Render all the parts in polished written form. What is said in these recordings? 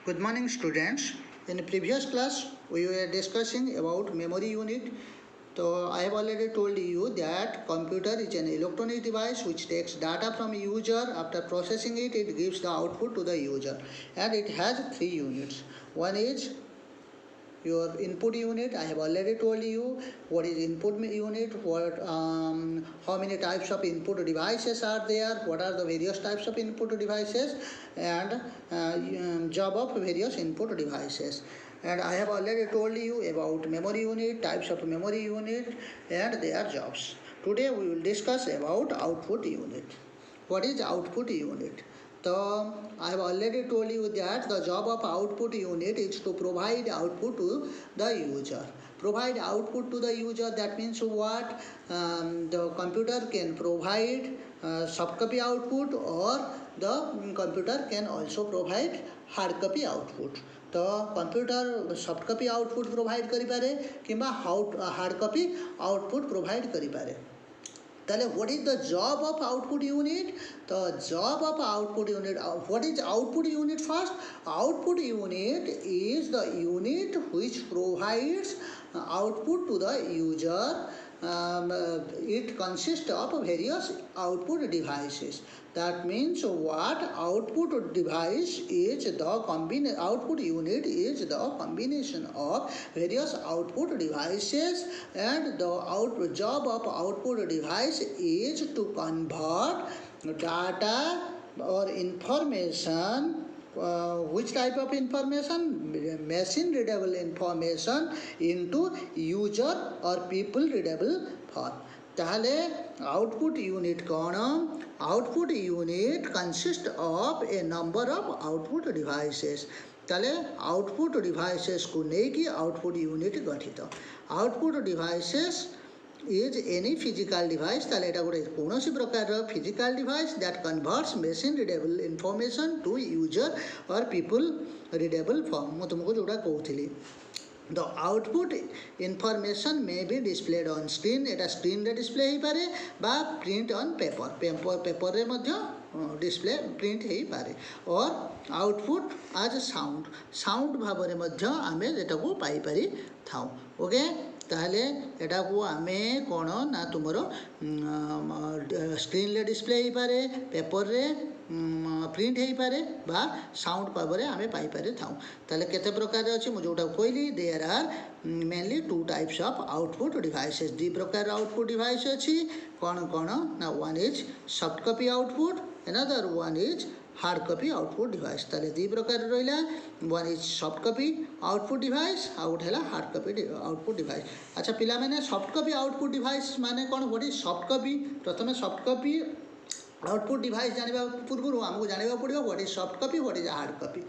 Good morning, students. In the previous class, we were discussing about memory unit. So I have already told you that computer is an electronic device which takes data from user. After processing it, it gives the output to the user, and it has three units. One is your input unit. I have already told you what is input unit, how many types of input devices are there, what are the various types of input devices, and job of various input devices. And I have already told you about memory unit, types of memory unit, and their jobs. Today we will discuss about output unit. What is output unit? So I have already told you that the job of output unit is to provide output to the user. Provide output to the user, that means what? The computer can provide soft copy output, or the computer can also provide hard copy output. तो computer soft copy output provide करिपारे किंबा hard copy output provide करिपारे. ताले what is the job of output unit? The job of output unit, what is output unit first? Output unit is the unit which provides output to the user. It consists of various output devices. That means what? Output device is the output unit is the combination of various output devices, and the job of output device is to convert data or information. Which type of information? Machine readable information into user or people readable form. তাহলে output unit कौन? Output unit consists of a number of output devices. তাহলে output devices को नेकी output unit गठित. Output devices is any physical device. ताले एटा गोटे कौनसी प्रकार physical device that converts machine readable information to user or people readable form. मैं तुमको जोड़ा कहूली. The output information may be displayed on screen. Etah screen रे display ही पारे बा print on paper. paper रे मध्य display print ही पारे. और output as sound भाव रे मध्य आमे एटा को पाई पारी थाउ. ओके. ताहले एटा को आमे कोन ना तुमरो स्क्रीन रे डिस्प्ले ही पारे, पेपर रे प्रिंट ही पारे बा साउंड पावर रे आमे पाई पारे थाउ. ताहले केते प्रकार अछि मु जोटा कहली there are mainly two types of output devices. दी प्रकार आउटपुट डिवाइस अछि कोन कोन ना. One is soft copy output, another one is hard copy output device. ताले दी प्रकार रहिला. One is soft copy output device, आउट हैला हार्ड कॉपी आउटपुट डिवाइस. अच्छा पिला माने सॉफ्ट कॉपी आउटपुट डिवाइस माने कोन? What is soft copy? प्रथमे सॉफ्ट कॉपी आउटपुट डिवाइस जानिबा पूर्व हमको जानिबा पड़िबो what is soft copy, what is hard copy.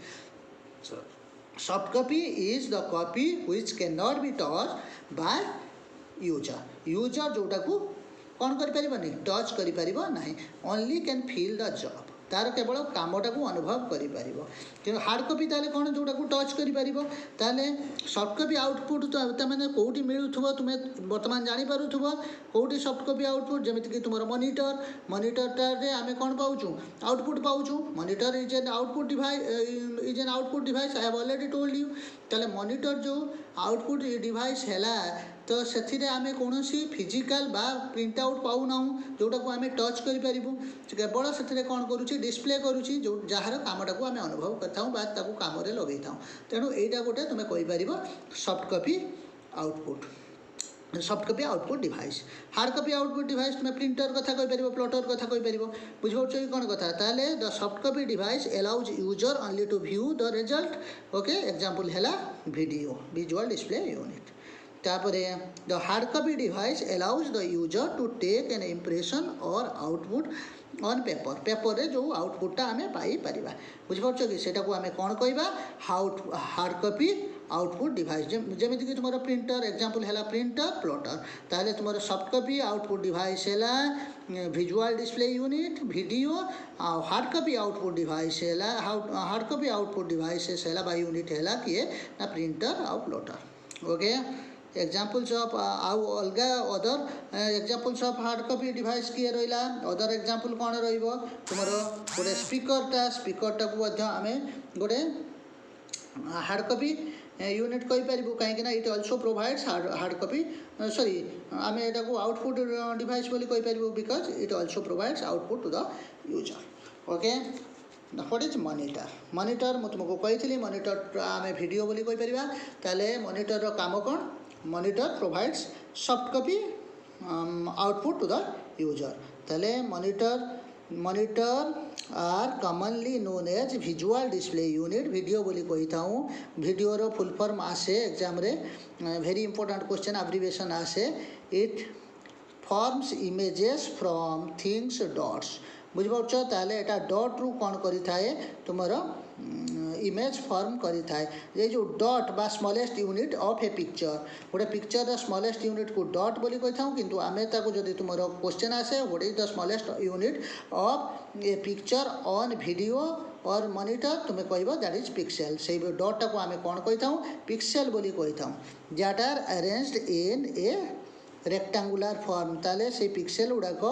Soft copy is the copy which can not be touch by user. User जोटा को कौन कर परिबनी? टच कर परिबो नाही. Only can feel the job. तार केवल कामटा को अनुभव करें. कि हार्ड कॉपी ताले कौन? जोटा को टच करें. सॉफ्ट कॉपी आउटपुट तो मैंने कौटी मिलूथुब तुम बर्तमान जानीपारुथुब कौटी सॉफ्ट कॉपी आउटपुट. जमीक तुम मॉनिटर आम कौन पाऊँ? आउटपुट पाऊँ. Monitor is an output device. I have already told you. ताले मॉनिटर जो आउटपुट डिवाइस है तो से आम कौन फिजिकाल बा प्रिंट आउट पाऊना जोटा को आम टच करूँ. केवल से कौन करुच्ची? डिस्प्ले करुच्ची जो जार कामटा को आम अनुभव कर काम लगे था. तेणु यहीटा गोटे तुम कहीपर soft copy output. Soft copy output device. Hard copy output device तुम प्रिंटर कथा कहीपर, प्लॉटर कथा कहीपर. बुझिपारुछ कि कौन कथा? ताले the soft copy device allows user only to view the result. Okay. Example है वीडियो, विजुअल डिस्प्ले यूनिट. तापरे the hard copy device allows the user to take an impression or output on paper. Paper रे जो आउटपुटा आम पाई परिबा. बुझिपारुछ कि सेटा को आम कौन कहबा? Hard copy output device. जमीक तुम प्रिंटर एग्जांपल है प्रिंटर, प्लॉटर. ताहले तुम सॉफ्ट कॉपी आउटपुट डिवाइस है visual display unit, video. Hard copy output device है हार्ड कॉपी आउटपुट डिवाइसेस है बा यूनिट है किए ना प्रिंटर आउ प्लॉटर. ओके. examples of अलगा other examples of hard copy device किए रहा. अदर एग्जांपल कौन रही? तुम गोटे स्पीकरटा को आम गोटे हार्ड कॉपी यूनिट कही पारिबु कहीं it also provides hard copy sorry आम एटा को आउटपुट डिवाइस बोली कही पारिबु because it also provides output to the user okay what is monitor monitor मु तुमको कही मॉनिटर आम वीडियो बोली कही परिबा ताले मॉनिटर रो काम कौन monitor provides soft copy output to the user ताले monitor are commonly known as visual display unit video बोली कही था वीडियो रो फुल फॉर्म आसे एग्जाम रे वेरी इंपोर्टेंट क्वेश्चन एब्रिविएशन आसे it forms images from things dots बुझिपारछ ताले एटा डॉट रु कौन करी थाए तुमर इमेज फॉर्म करी थाए ये जो डॉट बा smallest unit of a picture गोटे पिक्चर द स्मॉलेस्ट यूनिट को डॉट बोली कही था किंतु आमे ताको जदि तुमर क्वेश्चन आसे what is the smallest unit of a picture on video or monitor तुम्हें कहब दैट इज पिक्सेल से डॉट टाको आमे कौन कही था पिक्सेल बोली कही था that are arranged in a rectangular form ताले से पिक्सेल गुड़ाक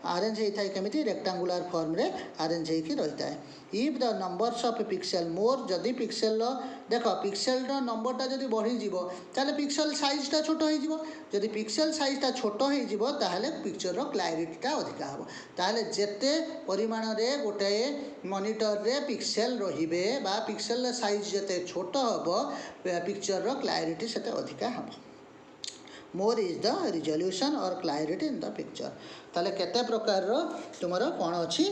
अरेंज होता है केमिति रेक्टांगुलर फॉर्म रे अरेंज होकर रहता है if the numbers of pixel more जदि पिक्सेल देख पिक्सेल नंबरटा जदि बढ़ी जीवो ताले पिक्सेल साइजटा छोट हो जदि पिक्सेल साइजटा छोट हो ताले पिक्चर क्लैरिटीटा अधिका हम ताले जेते परिमाण रे गोटे मॉनिटर रे पिक्सेल रहिबे बा पिक्सेल साइज जेते छोट हम पिक्चर क्लैरिटी सेते अधिका हम more is the resolution or clarity in the picture ताले केते प्रकार तुमर कौन अच्छी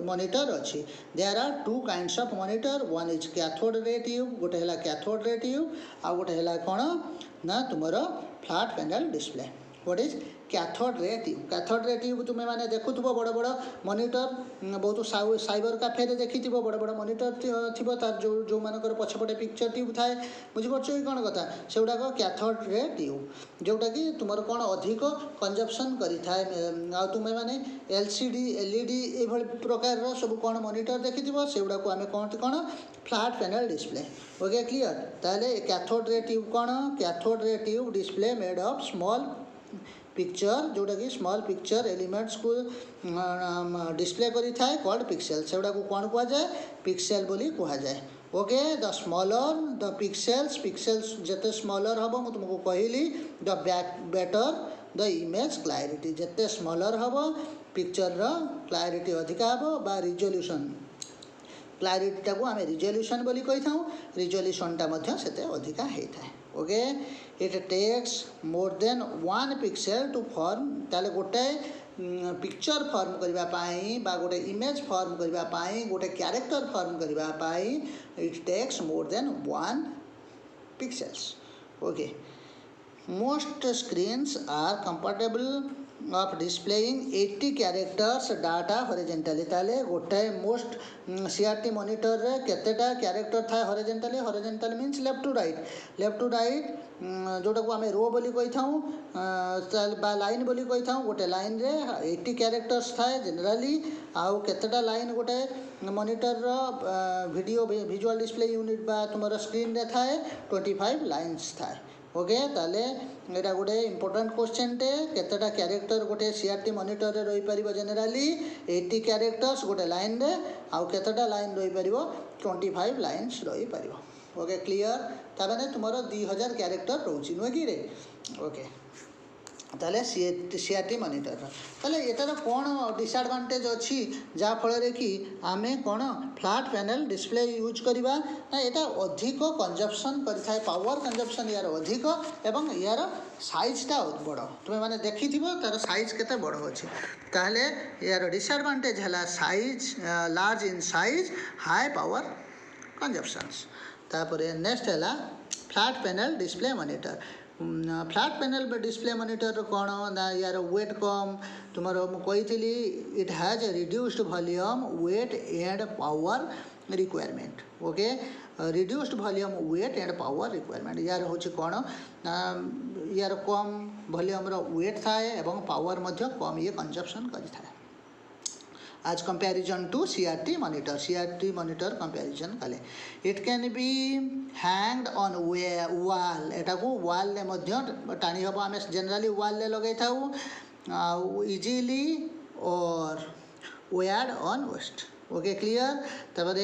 मॉनिटर अच्छी there are two kinds of monitor one is cathode ray tube गोटे है कैथोड रे ट्यूब आ गोटे है कौन ना तुमर flat panel display what is cathode ray tube तुम्हें मैंने देखुव बड़ बड़ मॉनिटर बहुत साइबर कैफे देखी बड़ बड़ मॉनिटर थी तार जो जो मानकर पछपटे पिक्चर ट्यूब थाए बुझीपार कौन कथा से गुड़ाक कैथोड रे ट्यूब जोटा कि तुम कौन अधिक कंजप्शन करें तुम्हें मैंने एलसीडी एलईडी ये प्रकार सब कौन मॉनिटर देखी से गुड़ाक आम कौन flat panel display okay clear ताले कैथोड रे ट्यूब कौन cathode ray tube display made of small picture जोटा कि स्मॉल पिक्चर एलिमेंट्स को डिस्प्ले करी थाए कॉल्ड पिक्सेल से गुड़ा को कौन कह जाए पिक्सेल बोली कह जाए okay the smaller the pixels जिते स्मॉलर हम मुझे तुमको कहली the better the image clarity जिते स्मॉलर हम पिक्चर क्लैरिटी अधिका हम बा रिजोल्यूशन क्लैरिटीटा को आम रिजोल्यूशन बोली कही था रिजोल्यूशनटा से अधिका होता है okay it takes more than one pixel to form ताले गोटे पिक्चर फॉर्म करने बा गोटे इमेज फॉर्म करने गोटे कैरेक्टर फॉर्म करने it takes more than one pixels okay most screens are comfortable of displaying 80 characters data horizontally ताले गोटे मोस्ट सीआरटी मॉनिटर रे केतेटा कैरेक्टर था horizontally means left to right जोटा को आम रो बोली कही था लाइन बोली कही था गोटे लाइन रे 80 कैरेक्टर्स थाए जनरली आउ केतेटा लाइन गोटे monitor video visual display unit बा तुम स्क्रीन रे थाए 25 लाइन्स थाए ओके ताले एटा गोटे इंपोर्टेंट क्वेश्चन टे केतेटा कैरेक्टर गोटे सीआरटी मॉनिटर रे रही परिबो जनरली 80 कैरेक्टर्स गोटे लाइन रे आउ केतेटा लाइन रही परिबो 25 लाइन्स रही परिबो ओके क्लियर ताबने तुमरो 2000 कैरेक्टर रहउची नुहे कि रे ओके ताले सीआरटी मॉनिटर ताले एटार कौन डिसएडवांटेज अच्छी जहाँ फल कि आम कौन फ्लैट पैनल डिस्प्ले यूज करवा ना यहाँ अधिक कंजप्शन करें पावर कंजप्शन यार अधिक एवं यार साइजटा बड़ तुम्हें मैंने देखी तार साइज केते बड़ अच्छी ताहले यार डिसएडवांटेज है size large in size high power consumptions तापर नेक्स्ट है flat panel display monitor flat panel display monitor कौन ना यार वेट कम तुम कही it has reduced volume weight and power requirement okay reduced volume weight and power requirement यार हूँ कौन यार कम वॉल्यूम वेट थाए एवं पावर कम ये कंजप्शन करें as comparison to CRT monitor comparison कले it can be hanged on wall एटा को wall ले मध्य टाणी हम आम जनरली wall ले लगे था easily or weared on waist okay clear तापर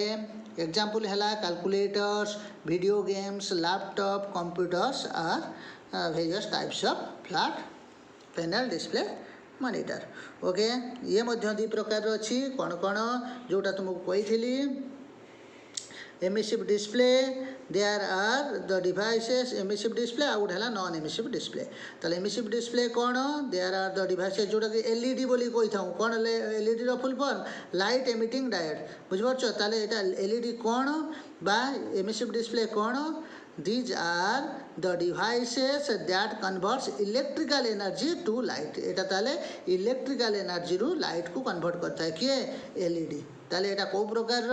एग्जांपल है calculators video games laptop computers are various types of flat panel display monitor okay ये मध्य दी प्रकार अच्छी कौन कौन जोटा तुमको कही emissive display there are the devices emissive display out है नॉन emissive display ताले emissive display कौन there are the devices जोटा कि LED बोली कोई था कौन LED रो full form light emitting diode बुझिपारछ ताले एटा LED कौन बा emissive display कौन these are the devices that converts electrical energy to light एटा ताले electrical energy रु light को convert करता है किए LED ताले एटा को प्रकार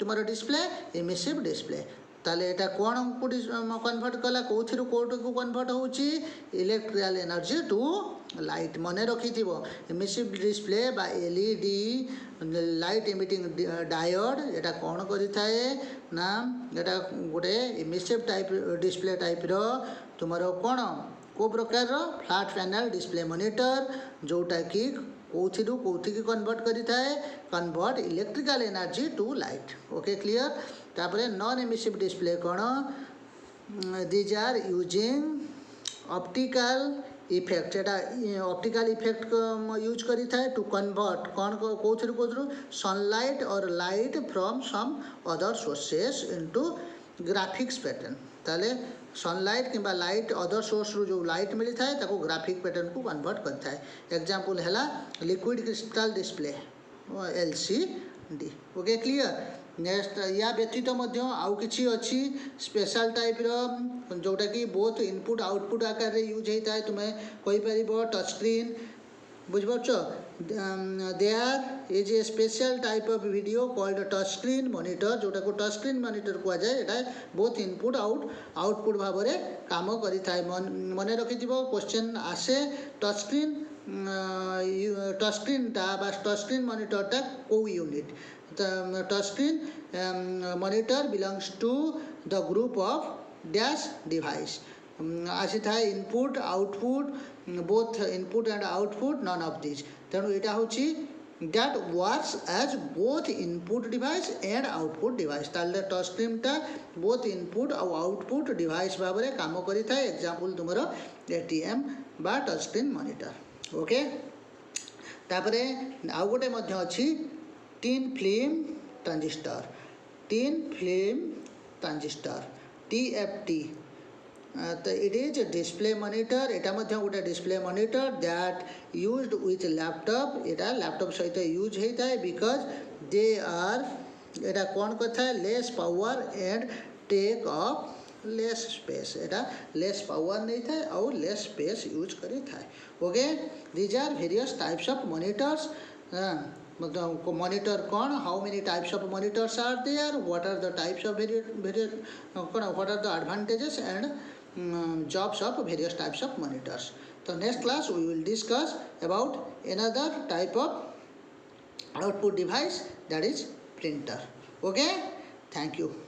तुम्हारा डिस्प्ले एमिसिव डिस्प्ले ताले एटा कौन को कन्वर्ट कला कौथिरु कोट को कन्वर्ट होची इलेक्ट्रिकल एनर्जी टू लाइट मने रखी थिबो एमिसिव डिस्प्ले बा एलईडी लाइट एमिटिंग डायोड एटा कौन करि थाए ना एटा गोटे एमिसिव टाइप डिस्प्ले टाइप रो तुम्हारा कौन को प्रकार फ्लैट पैनल डिस्प्ले मॉनिटर जोटा कि कौथिरु कौथि की कन्वर्ट करि थाए convert electrical energy to light okay clear तापरे नॉन एमिसिव डिस्प्ले कौन these are using optical effect एटा ऑप्टिकल इफेक्ट यूज करि थाए टू कन्वर्ट कौन कौथिरु कौथिरु sunlight or light from some other sources into graphics pattern ताले सनलाइट किंबा लाइट अदर सोर्स रु जो लाइट मिली थाए ताको ग्राफिक पैटर्न को कन्वर्ट करता है एग्जांपल हैला liquid crystal display LCD okay clear next या व्यतीत मध्य आउ किछि अछि स्पेशल टाइप रो जोटा कि बोथ इनपुट आउटपुट आकार रे यूज होता है तुम्हें कहि परिबो टच स्क्रीन बुझिपारछ there is a special type of video called touch screen monitor जोटा को टच स्क्रीन मॉनिटर कुआ जाए एटा बोथ इनपुट आउटपुट भाव रे काम करि थाए मने रखि दिबो क्वेश्चन आसे टच स्क्रीन टा बा टच स्क्रीन मॉनिटर टा को unit touch screen monitor belongs to the group of dash device आसी थाए input output both input and output none of this तेणु यहाँ हूँ that works as both input device and output device ताले touch screen टा both input or output device भाव में काम करि थाए एग्जांपल तुमरो ATM बा टच स्क्रीन मॉनिटर ओके तापरे आउ गोटे मध्य अछि टिन फिल्म ट्रांजिस्टर TFT तो इट इज डिस्प्ले मॉनिटर एटा मध्य गोटे display monitor that used with laptop एटा लैपटॉप सहित यूज होता है बिकॉज दे आर एटा कौन कथा है less power and take of less space एटा लेस पावर नहीं था और लेस स्पेस यूज करी था okay these are various types of monitors मतलब मॉनिटर कौन how many types of monitors are there what are the types of various कौन what are the advantages and jobs of various types of monitors. So next class we will discuss about another type of output device that is printer. Okay, thank you.